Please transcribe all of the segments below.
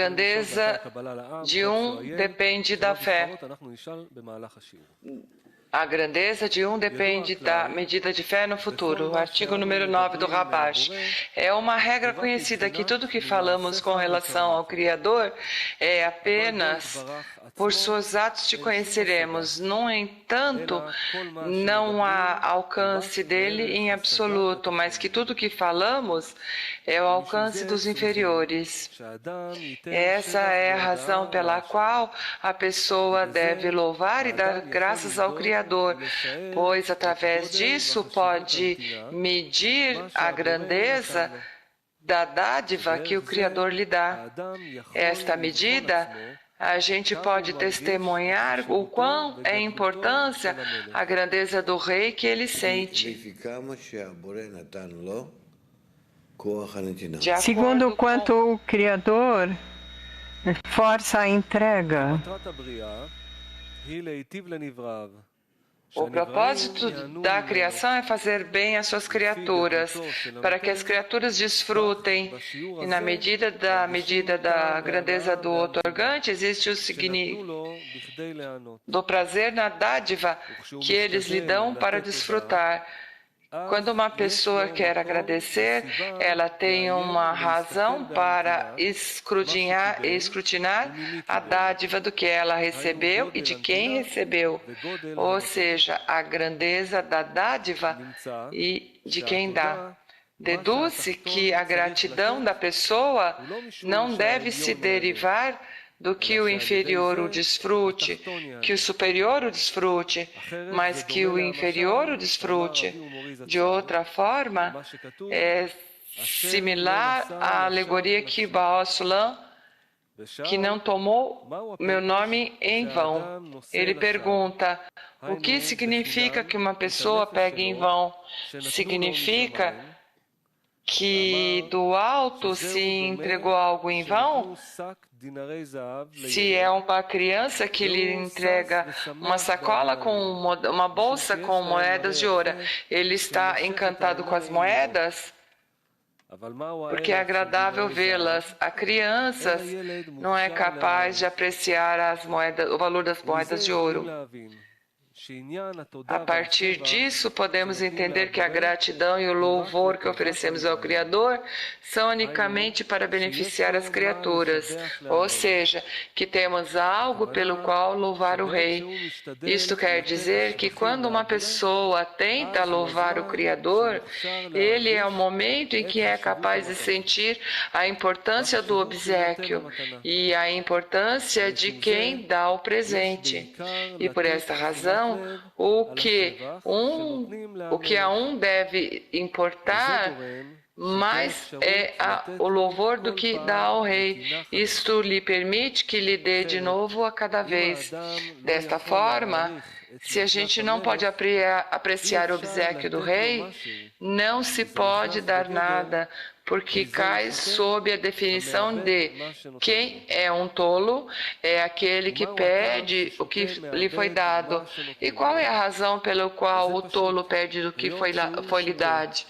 grandeza de um depende da fé. A grandeza de um depende da medida de fé no futuro. O artigo número 9 do Rabash. É uma regra conhecida que tudo que falamos com relação ao Criador é apenas por seus atos te conheceremos. No entanto, não há alcance dele em absoluto, mas que tudo que falamos é o alcance dos inferiores. Essa é a razão pela qual a pessoa deve louvar e dar graças ao Criador, pois através disso pode medir a grandeza da dádiva que o Criador lhe dá. Esta medida, a gente pode testemunhar o quão é importância a grandeza do rei que ele sente. Segundo quanto o Criador força a entrega. O propósito da criação é fazer bem às suas criaturas, para que as criaturas desfrutem, e na medida da grandeza do otorgante, existe o significado do prazer na dádiva que eles lhe dão para desfrutar. Quando uma pessoa quer agradecer, ela tem uma razão para escrutinar a dádiva do que ela recebeu e de quem recebeu, ou seja, a grandeza da dádiva e de quem dá. Deduz-se que a gratidão da pessoa não deve se derivar do que o inferior o desfrute, que o superior o desfrute, mas que o inferior o desfrute. De outra forma, é similar à alegoria que Baal Sulam, que não tomou meu nome em vão. Ele pergunta, o que significa que uma pessoa pegue em vão? Significa que do alto se entregou algo em vão? Se é uma criança que lhe entrega uma sacola com uma bolsa com moedas de ouro, ele está encantado com as moedas? Porque é agradável vê-las. A criança não é capaz de apreciar o valor das moedas de ouro. A partir disso, podemos entender que a gratidão e o louvor que oferecemos ao Criador são unicamente para beneficiar as criaturas, ou seja, que temos algo pelo qual louvar o Rei. Isto quer dizer que quando uma pessoa tenta louvar o Criador, ele é o momento em que é capaz de sentir a importância do obséquio e a importância de quem dá o presente. E por esta razão, o que a um deve importar mais é o louvor do que dá ao rei. Isto lhe permite que lhe dê de novo a cada vez. Desta forma, se a gente não pode apreciar o obséquio do rei, não se pode dar nada, porque cai sob a definição de quem é um tolo é aquele que perde o que lhe foi dado. E qual é a razão pela qual o tolo perde o que foi lhe dado?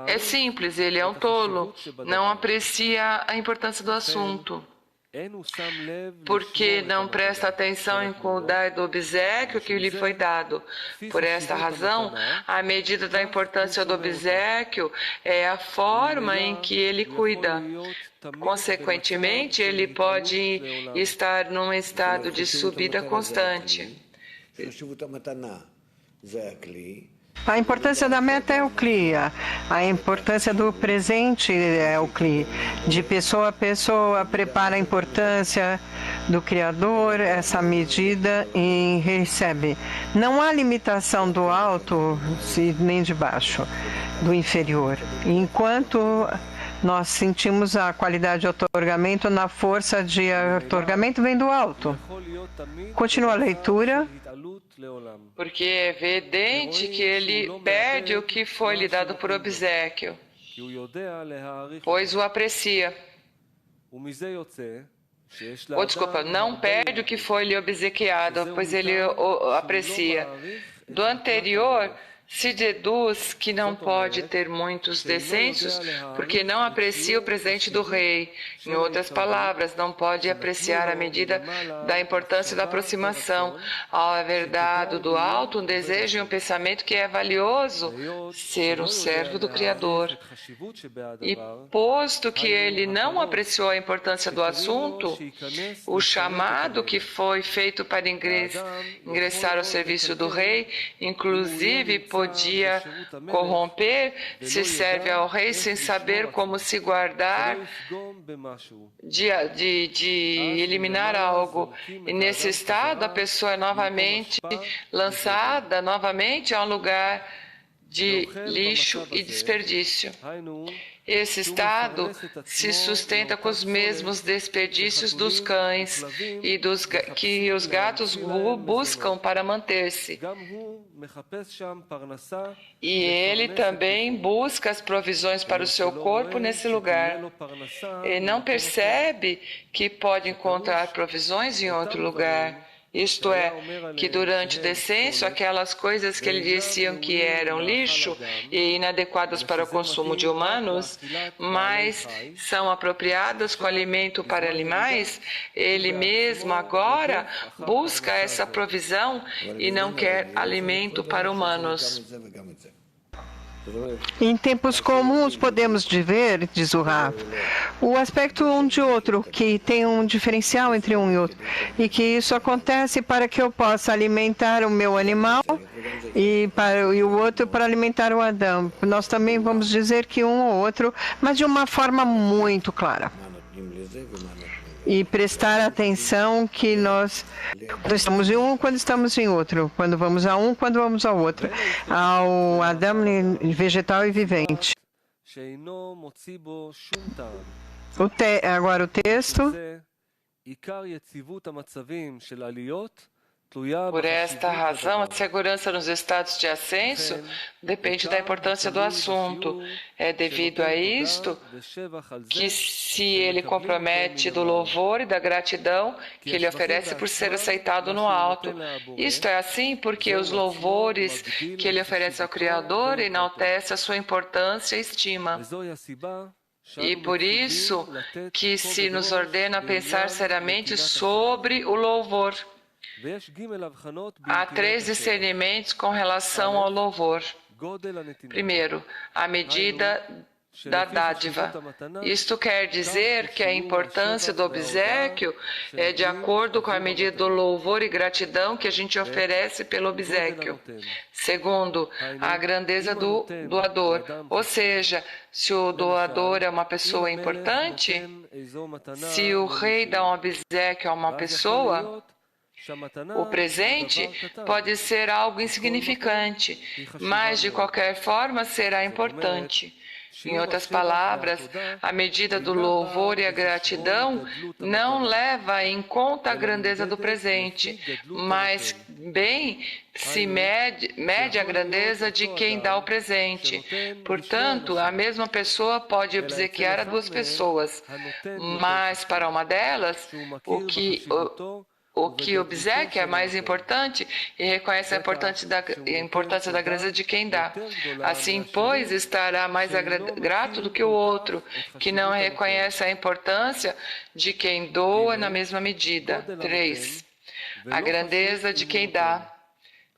É simples, ele é um tolo, não aprecia a importância do assunto, porque não presta atenção em cuidar do obséquio que lhe foi dado. Por esta razão, a medida da importância do obséquio é a forma em que ele cuida. Consequentemente, ele pode estar num estado de subida constante. A importância da meta é o CLI, a importância do presente é o CLI. De pessoa a pessoa, prepara a importância do Criador, essa medida, e recebe. Não há limitação do alto nem de baixo, do inferior. Enquanto nós sentimos a qualidade de otorgamento na força de otorgamento vem do alto. Continua a leitura. Porque é evidente que ele perde o que foi lhe dado por obséquio, pois o aprecia. Não perde o que foi lhe obsequiado, pois ele o aprecia. Do anterior, se deduz que não pode ter muitos descensos porque não aprecia o presente do rei. Em outras palavras, não pode apreciar a medida da importância da aproximação ao haver dado do alto um desejo e um pensamento que é valioso ser um servo do Criador. E posto que ele não apreciou a importância do assunto, o chamado que foi feito para ingressar ao serviço do rei, inclusive podia corromper, se serve ao rei sem saber como se guardar de eliminar algo. E nesse estado, a pessoa é novamente lançada a um lugar de lixo e desperdício. Esse estado se sustenta com os mesmos desperdícios dos cães e que os gatos buscam para manter-se. E ele também busca as provisões para o seu corpo nesse lugar. Ele não percebe que pode encontrar provisões em outro lugar. Isto é, que durante o descenso, aquelas coisas que ele diziam que eram lixo e inadequadas para o consumo de humanos, mas são apropriadas com alimento para animais, ele mesmo agora busca essa provisão e não quer alimento para humanos. Em tempos comuns podemos ver, diz o Rav, o aspecto um de outro, que tem um diferencial entre um e outro, e que isso acontece para que eu possa alimentar o meu animal e o outro para alimentar o Adão. Nós também vamos dizer que um ou outro, mas de uma forma muito clara. E prestar atenção que nós, quando estamos em um, quando estamos em outro, quando vamos a um, quando vamos ao outro, ao Adão vegetal e vivente. Agora o texto. Por esta razão, a segurança nos estados de ascenso depende da importância do assunto. É devido a isto que se ele compromete do louvor e da gratidão que ele oferece por ser aceitado no alto. Isto é assim porque os louvores que ele oferece ao Criador enaltecem a sua importância e estima. E por isso que se nos ordena pensar seriamente sobre o louvor. Há 3 discernimentos com relação ao louvor. Primeiro, a medida da dádiva. Isto quer dizer que a importância do obséquio é de acordo com a medida do louvor e gratidão que a gente oferece pelo obséquio. Segundo, a grandeza do doador. Ou seja, se o doador é uma pessoa importante, se o rei dá um obséquio a uma pessoa, o presente pode ser algo insignificante, mas de qualquer forma será importante. Em outras palavras, a medida do louvor e a gratidão não leva em conta a grandeza do presente, mas bem se mede a grandeza de quem dá o presente. Portanto, a mesma pessoa pode obsequiar a 2 pessoas, mas para uma delas, o que obsequia é mais importante e reconhece a importância da grandeza de quem dá. Assim, pois, estará mais grato do que o outro, que não reconhece a importância de quem doa na mesma medida. 3. A grandeza de quem dá,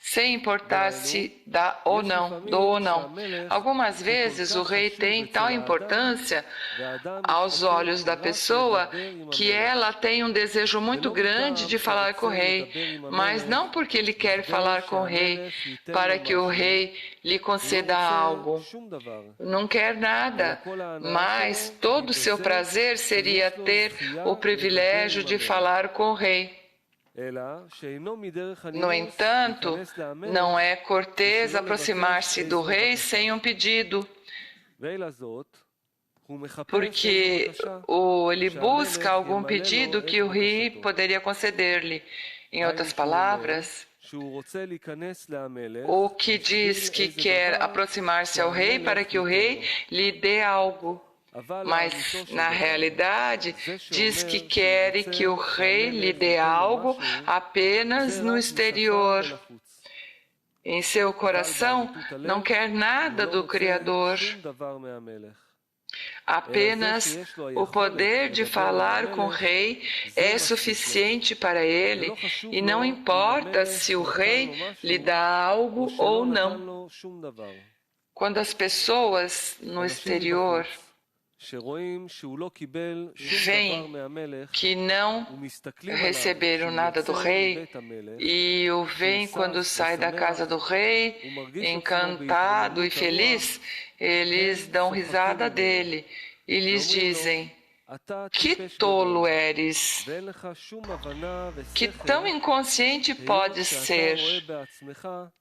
sem importar se dá ou não, doa ou não. Algumas vezes o rei tem tal importância aos olhos da pessoa que ela tem um desejo muito grande de falar com o rei, mas não porque ele quer falar com o rei para que o rei lhe conceda algo. Não quer nada, mas todo o seu prazer seria ter o privilégio de falar com o rei. No entanto, não é cortês aproximar-se do rei sem um pedido, porque ele busca algum pedido que o rei poderia conceder-lhe. Em outras palavras, o que diz que quer aproximar-se ao rei para que o rei lhe dê algo. Mas, na realidade, diz que quer que o rei lhe dê algo apenas no exterior. em seu coração, não quer nada do Criador. Apenas o poder de falar com o rei é suficiente para ele, e não importa se o rei lhe dá algo ou não. Quando as pessoas no exterior veem que não receberam nada do rei e o veem quando sai da casa do rei, encantado e feliz, eles dão risada dele e lhes dizem: que tolo eres! Que tão inconsciente podes ser!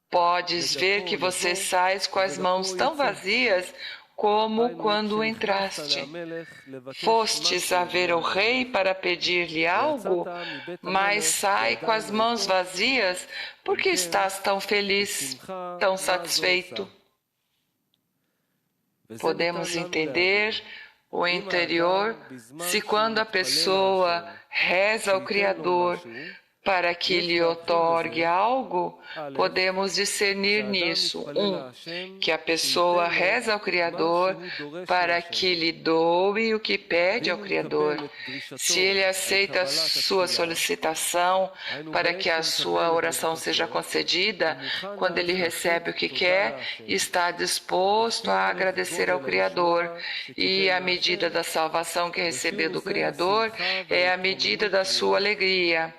Podes ver que você sai com as mãos tão vazias como quando entraste. Fostes a ver o rei para pedir-lhe algo, mas sai com as mãos vazias porque estás tão feliz, tão satisfeito. Podemos entender o interior se quando a pessoa reza ao Criador para que lhe outorgue algo, podemos discernir nisso. Que a pessoa reza ao Criador para que lhe doe o que pede ao Criador. Se ele aceita a sua solicitação para que a sua oração seja concedida, quando ele recebe o que quer, está disposto a agradecer ao Criador. E a medida da salvação que recebeu do Criador é a medida da sua alegria,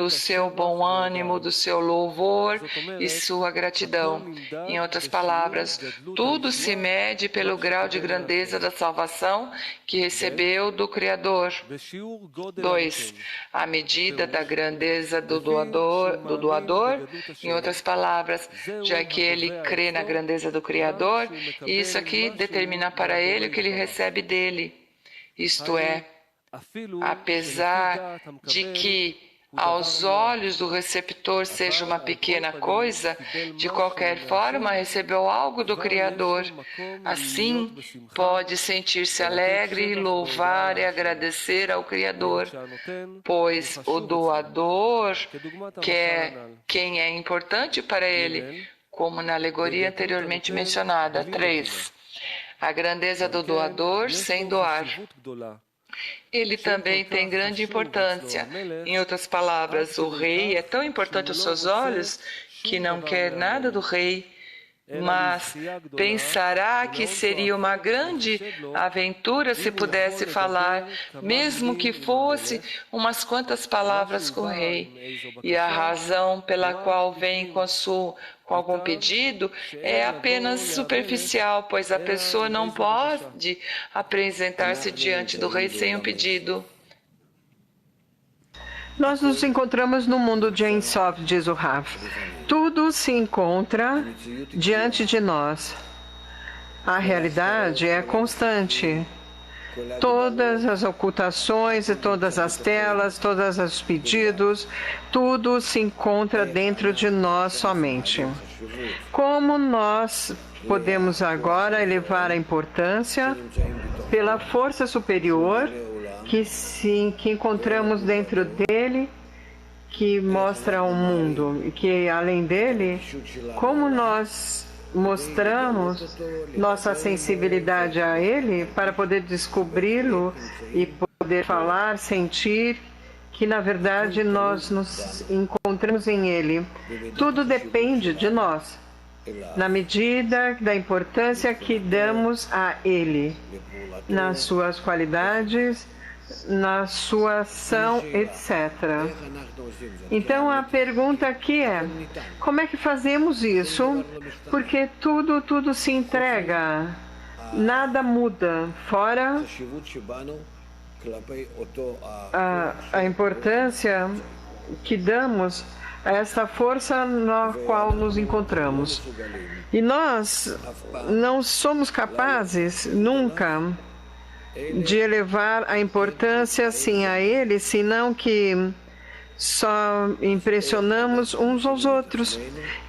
do seu bom ânimo, do seu louvor e sua gratidão. Em outras palavras, tudo se mede pelo grau de grandeza da salvação que recebeu do Criador. 2. A medida da grandeza do doador, em outras palavras, já que ele crê na grandeza do Criador, isso aqui determina para ele o que ele recebe dele. Isto é, apesar de que aos olhos do receptor seja uma pequena coisa, de qualquer forma recebeu algo do Criador. Assim, pode sentir-se alegre, louvar e agradecer ao Criador, pois o doador quem é importante para ele, como na alegoria anteriormente mencionada. 3. A grandeza do doador sem doar. Ele também tem grande importância. Em outras palavras, o rei é tão importante aos seus olhos que não quer nada do rei, mas pensará que seria uma grande aventura se pudesse falar, mesmo que fosse umas quantas palavras com o rei. E a razão pela qual vem com algum pedido é apenas superficial, pois a pessoa não pode apresentar-se diante do rei sem um pedido. Nós nos encontramos no mundo de Ein Sof, diz o Rav. Tudo se encontra diante de nós. A realidade é constante. Todas as ocultações, todas as telas, todos os pedidos, tudo se encontra dentro de nós somente. Como nós podemos agora elevar a importância pela força superior que encontramos dentro dele, que mostra ao mundo, e que além dele, como nós mostramos nossa sensibilidade a ele para poder descobri-lo e poder falar, sentir que na verdade nós nos encontramos em ele. Tudo depende de nós, na medida da importância que damos a ele, nas suas qualidades, na sua ação, etc. Então a pergunta aqui é: como é que fazemos isso? Porque tudo se entrega, nada muda, fora a importância que damos a essa força na qual nos encontramos. E nós não somos capazes nunca de elevar a importância assim a ele, senão que só impressionamos uns aos outros.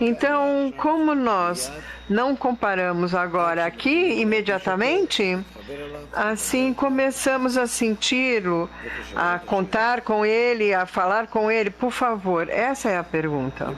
Então, como nós não comparamos agora aqui imediatamente, assim começamos a senti-lo, a contar com ele, a falar com ele. Por favor, essa é a pergunta.